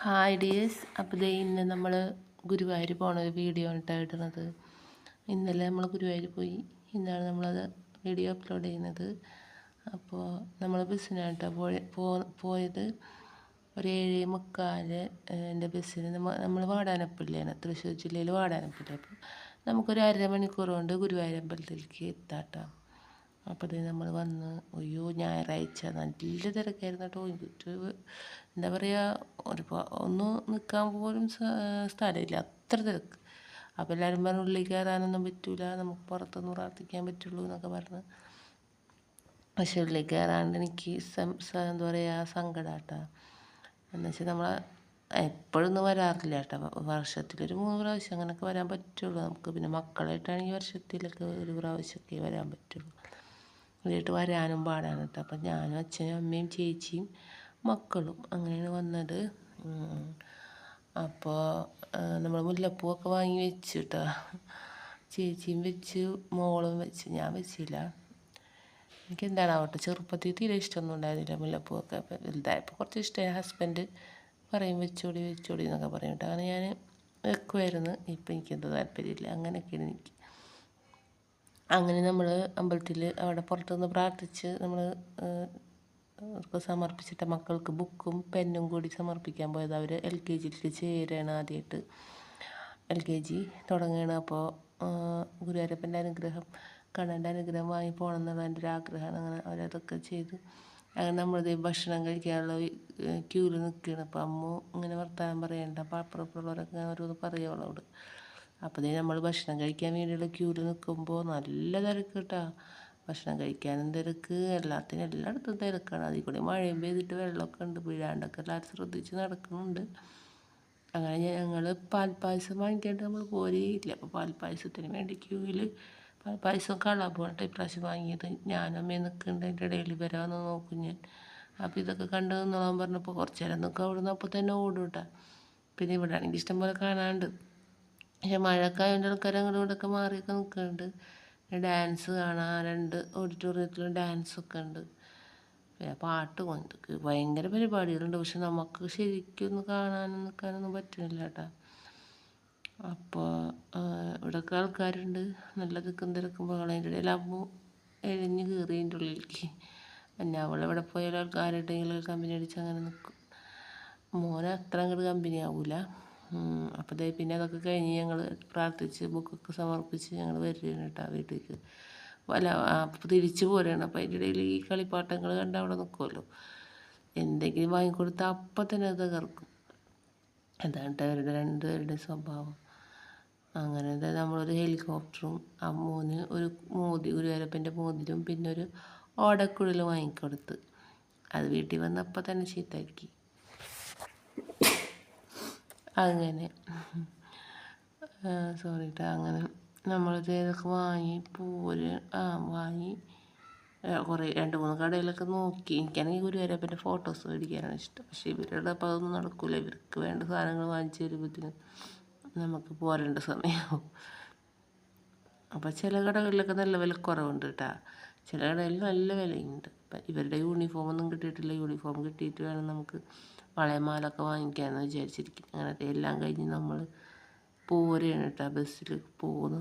Hi dears. അപ്പോൾ ഇന്ന് നമ്മൾ ഗുരുവായൂർ പോണ ഒരു വീഡിയോ ആയിട്ടാണ് ഇടുന്നത്. ഇന്നലെ നമ്മൾ ഗുരുവായൂർ പോയി, ഇന്നാണ് നമ്മളത് വീഡിയോ അപ്ലോഡ് ചെയ്യുന്നത്. അപ്പോൾ നമ്മൾ ബസ്സിനായിട്ടാണ് പോയത്. ഒരു 7:45 എൻ്റെ ബസ്സിന് നമ്മൾ വാടാനപ്പള്ളിയാണ്, തൃശ്ശൂർ ജില്ലയിൽ വാടാനപ്പള്ളി. അപ്പോൾ നമുക്കൊരു അരമണിക്കൂർ കൊണ്ട് ഗുരുവായൂർ അമ്പലത്തിലേക്ക് എത്താട്ടോ. അപ്പോൾ ഇത് നമ്മൾ വന്ന്, അയ്യോ ഞായറാഴ്ച നല്ല തിരക്കായിരുന്നു കേട്ടോ. എന്താ പറയുക, ഒന്ന് നിൽക്കാൻ പോലും സ്ഥലമില്ല, അത്ര തിരക്ക്. അപ്പോൾ എല്ലാവരും പറഞ്ഞു ഉള്ളിൽ കയറാനൊന്നും പറ്റില്ല, നമുക്ക് പുറത്തുനിന്ന് പ്രാർത്ഥിക്കാൻ പറ്റുള്ളൂ എന്നൊക്കെ പറഞ്ഞ്. പക്ഷെ ഉള്ളിൽ കയറാണ്ട് എനിക്ക് എന്താ പറയുക, സങ്കടമാട്ടോ. എന്നുവെച്ചാൽ നമ്മൾ എപ്പോഴൊന്നും വരാറില്ല കേട്ടോ, വർഷത്തിലൊരു 3 പ്രാവശ്യം അങ്ങനെയൊക്കെ വരാൻ പറ്റുള്ളൂ നമുക്ക്. പിന്നെ മക്കളായിട്ടാണെങ്കിൽ വർഷത്തിലൊക്കെ ഒരു പ്രാവശ്യമൊക്കെ വരാൻ പറ്റുള്ളൂ. വീട്ടിൽ വരാനും പാടാണ് കേട്ടോ. അപ്പം ഞാനും അച്ഛനും അമ്മയും ചേച്ചിയും മക്കളും അങ്ങനെയാണ് വന്നത്. അപ്പോൾ നമ്മൾ മുല്ലപ്പൂവൊക്കെ വാങ്ങി വെച്ച് കേട്ടോ. ചേച്ചിയും വെച്ച്, മോളും വെച്ച്, ഞാൻ വെച്ചില്ല. എനിക്ക് എന്താണാവട്ടെ, ചെറുപ്പത്തിൽ തീരെ ഇഷ്ടമൊന്നും ഉണ്ടായിരുന്നില്ല മുല്ലപ്പൂവൊക്കെ. അപ്പം വലുതായപ്പോൾ കുറച്ച് ഇഷ്ടമായി. ഹസ്ബൻഡ് പറയും വെച്ചോടി വെച്ചോടി എന്നൊക്കെ പറയും കേട്ടോ. അങ്ങനെ ഞാൻ വെക്കുമായിരുന്നു. ഇപ്പം എനിക്കെന്തോ താല്പര്യമില്ല, അങ്ങനെയൊക്കെയാണ് എനിക്ക്. അങ്ങനെ നമ്മൾ അമ്പലത്തിൽ അവിടെ പുറത്തുനിന്ന് പ്രാർത്ഥിച്ച് നമ്മൾ സമർപ്പിച്ചിട്ട് മക്കൾക്ക് ബുക്കും പെന്നും കൂടി സമർപ്പിക്കാൻ പോയത്. അവർ LKGയിലേക്ക് ചേരുകയാണ്, ആദ്യമായിട്ട് LKG തുടങ്ങുകയാണ്. അപ്പോൾ ഗുരുവായൂരപ്പൻ്റെ അനുഗ്രഹം, കണ്ണൻ്റെ അനുഗ്രഹം വാങ്ങി പോകണം എന്നുള്ള എൻ്റെ ഒരു ആഗ്രഹമാണ്. അങ്ങനെ അവരതൊക്കെ ചെയ്ത് അങ്ങനെ നമ്മളിത് ഭക്ഷണം കഴിക്കാനുള്ള ക്യൂവിൽ നിൽക്കുകയാണ്. അപ്പോൾ അമ്മു ഇങ്ങനെ വർത്താനം പറയണ്ട, അപ്പോൾ അപ്പുറപ്പുറമുള്ളവരൊക്കെ ഓരോന്ന് പറയുക അവളോട്. അപ്പോൾ നമ്മൾ ഭക്ഷണം കഴിക്കാൻ വേണ്ടിയുള്ള ക്യൂവിൽ നിൽക്കുമ്പോൾ നല്ല തിരക്ക് കേട്ടോ. ഭക്ഷണം കഴിക്കാനും തിരക്ക്, എല്ലായിടത്തും തിരക്കാണ്. അതിൽ കൂടി മഴയും പെയ്തിട്ട് വെള്ളമൊക്കെ ഉണ്ട്, വീഴാണ്ടൊക്കെ എല്ലാവരും ശ്രദ്ധിച്ച് നടക്കുന്നുണ്ട്. അങ്ങനെ ഞങ്ങൾ പാൽപ്പായസം വാങ്ങിക്കാണ്ട് നമ്മൾ പോരേയില്ല. അപ്പോൾ പാൽപ്പായസത്തിന് വേണ്ടി ക്യൂവിൽ പാൽപ്പായസം കളാപ്പാണ് ഇപ്രാവശ്യം വാങ്ങിയത്. ഞാനമ്മയും നിൽക്കുന്നുണ്ട്, അതിൻ്റെ ഇടയിൽ വരാമെന്ന് നോക്കും ഞാൻ. അപ്പോൾ ഇതൊക്കെ കണ്ട് നിന്നോളാൻ പറഞ്ഞപ്പോൾ കുറച്ച് നേരം നിൽക്കുക, അവിടെ നിന്ന് അപ്പോൾ തന്നെ ഓടും കേട്ടോ. പിന്നെ ഇവിടെ ആണെങ്കിൽ ഇഷ്ടംപോലെ കാണാനുണ്ട്. പക്ഷെ മഴയൊക്കെ ആയതുകൊണ്ട് ആൾക്കാർ അങ്ങോട്ടും ഇങ്ങോട്ടൊക്കെ മാറിയൊക്കെ നിൽക്കുന്നുണ്ട്. ഡാൻസ് കാണാൻ 2 ഓഡിറ്റോറിയത്തിലും ഡാൻസൊക്കെ ഉണ്ട്. പിന്നെ പാട്ട് കൊണ്ട് ഭയങ്കര പരിപാടികളുണ്ട്. പക്ഷെ നമുക്ക് ശരിക്കൊന്നും കാണാനും നിൽക്കാനൊന്നും പറ്റുന്നില്ല കേട്ടോ. അപ്പോൾ ഇവിടെയൊക്കെ ആൾക്കാരുണ്ട്, നല്ല തിക്കും തിരക്കും ബഹളം. അതിൻ്റെ ഇടയിൽ അമ്മ എഴഞ്ഞ് കയറി അതിൻ്റെ ഉള്ളിലേക്ക്. അവളെവിടെ പോയാലും ആൾക്കാരുണ്ടെങ്കിൽ കമ്പനി അടിച്ച് അങ്ങനെ നിൽക്കും. മോനെ അത്ര അങ്ങോട്ട് കമ്പനി ആവില്ല. അപ്പോൾ പിന്നെ അതൊക്കെ കഴിഞ്ഞ് ഞങ്ങൾ പ്രാർത്ഥിച്ച് ബുക്കൊക്കെ സമർപ്പിച്ച് ഞങ്ങൾ വരികയാണ് കേട്ടോ വീട്ടിലേക്ക്. തിരിച്ചു പോരുകയാണ്. അപ്പോൾ അതിൻ്റെ ഇടയിൽ ഈ കളിപ്പാട്ടങ്ങൾ കണ്ട് അവിടെ നിൽക്കുമല്ലോ, എന്തെങ്കിലും വാങ്ങിക്കൊടുത്താൽ അപ്പം തന്നെ അത് തകർക്കും. അതാണ് അവരുടെ രണ്ടുപേരുടെ സ്വഭാവം. അങ്ങനെ നമ്മളൊരു ഹെലികോപ്റ്ററും അമ്മൂന് ഒരു ഗുരുവായൂരപ്പൻ്റെ മോതിരും പിന്നെ ഒരു ഓടക്കുഴലും വാങ്ങിക്കൊടുത്ത്. അത് വീട്ടിൽ വന്നപ്പോൾ തന്നെ ചീത്താക്കി. അങ്ങനെ സോറി കേട്ടോ. അങ്ങനെ നമ്മളിത് ഇതൊക്കെ വാങ്ങി വാങ്ങി കുറേ 2-3 കടയിലൊക്കെ നോക്കി. എനിക്കാണെങ്കിൽ ഗുരുവായൂരപ്പൻ്റെ ഫോട്ടോസ് മേടിക്കാനാണ് ഇഷ്ടം. പക്ഷേ ഇവരുടെ അപ്പോൾ അതൊന്നും നടക്കില്ല. ഇവർക്ക് വേണ്ട സാധനങ്ങൾ വാങ്ങിച്ച് വരുമ്പോഴത്തേനും നമുക്ക് പോരേണ്ട സമയമാവും. അപ്പോൾ ചില കടകളിലൊക്കെ നല്ല വിലക്കുറവുണ്ട് കേട്ടോ, ചില കടകളിൽ നല്ല വിലയുണ്ട്. അപ്പം ഇവരുടെ യൂണിഫോമൊന്നും കിട്ടിയിട്ടില്ല. യൂണിഫോം കിട്ടിയിട്ട് വേണം നമുക്ക് വളയമാലൊക്കെ വാങ്ങിക്കാമെന്ന് വിചാരിച്ചിരിക്കും. അങ്ങനത്തെ എല്ലാം കഴിഞ്ഞ് നമ്മൾ പോരുകയാണ് കേട്ടോ, ബസ്സിൽ പോകുന്നു.